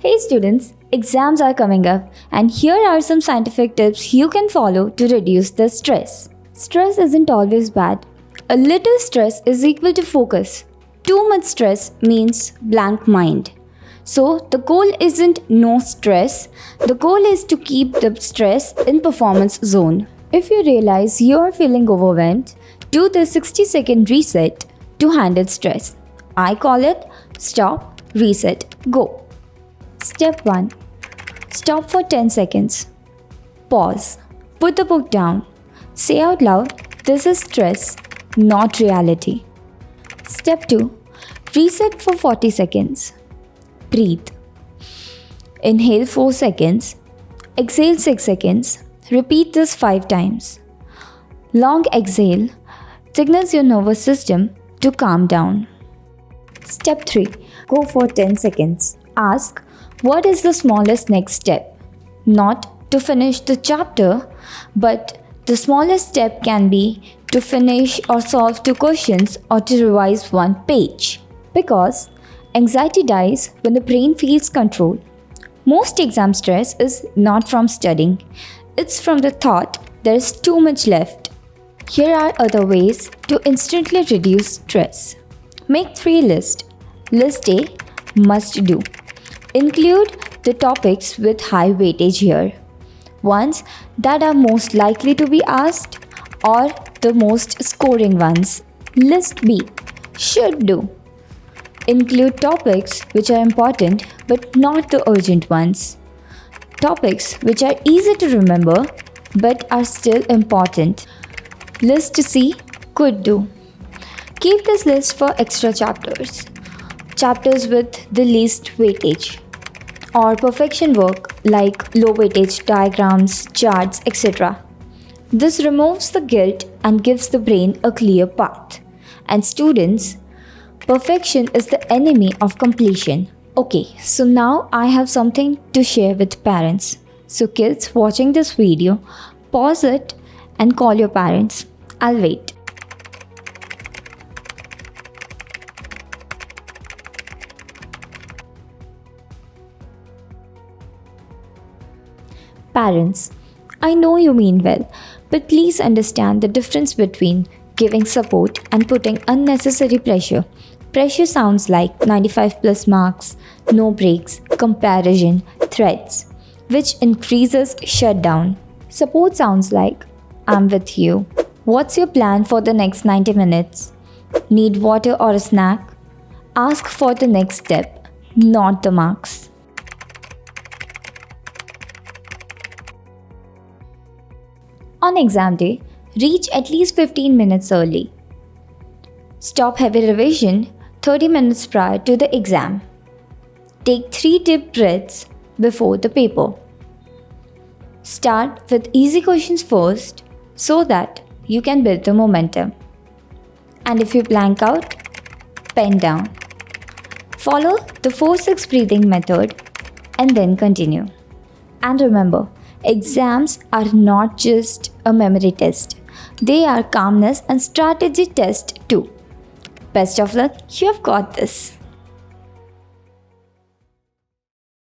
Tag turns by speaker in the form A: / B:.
A: Hey students, exams are coming up, and here are some scientific tips you can follow to reduce the stress. Stress isn't always bad. A little stress is equal to focus. Too much stress means blank mind. So, the goal isn't no stress, the goal is to keep the stress in performance zone. If you realize you are feeling overwhelmed, do the 60-second reset to handle stress. I call it stop, reset, go. Step 1. Stop for 10 seconds. Pause. Put the book down. Say out loud, this is stress, not reality. Step 2. Reset for 40 seconds. Breathe. Inhale 4 seconds. Exhale 6 seconds. Repeat this 5 times. Long exhale signals your nervous system to calm down. Step 3. Go for 10 seconds. Ask, what is the smallest next step? Not to finish the chapter, but the smallest step can be to finish or solve 2 questions or to revise 1 page. Because anxiety dies when the brain feels control. Most exam stress is not from studying, it's from the thought there is too much left. Here are other ways to instantly reduce stress. Make 3 lists. List A, must do. Include the topics with high weightage here, ones that are most likely to be asked or the most scoring ones. List B, should do. Include topics which are important but not the urgent ones. Topics which are easy to remember but are still important. List C, could do. Keep this list for extra chapters. Chapters with the least weightage. Or perfection work like low weightage diagrams, charts, etc. This removes the guilt and gives the brain a clear path. And students, perfection is the enemy of completion. Okay, so now I have something to share with parents. So kids watching this video, pause it and call your parents. I'll wait. Parents, I know you mean well, but please understand the difference between giving support and putting unnecessary pressure. Pressure sounds like 95 plus marks, no breaks, comparison, threats, which increases shutdown. Support sounds like, I'm with you. What's your plan for the next 90 minutes? Need water or a snack? Ask for the next step, not the marks. On exam day, reach at least 15 minutes early. Stop heavy revision 30 minutes prior to the exam. Take 3 deep breaths before the paper. Start with easy questions first so that you can build the momentum. And if you blank out, pen down. Follow the 4-6 breathing method and then continue. And remember, exams are not just a memory test. They are calmness and strategy test too. Best of luck, you have got this.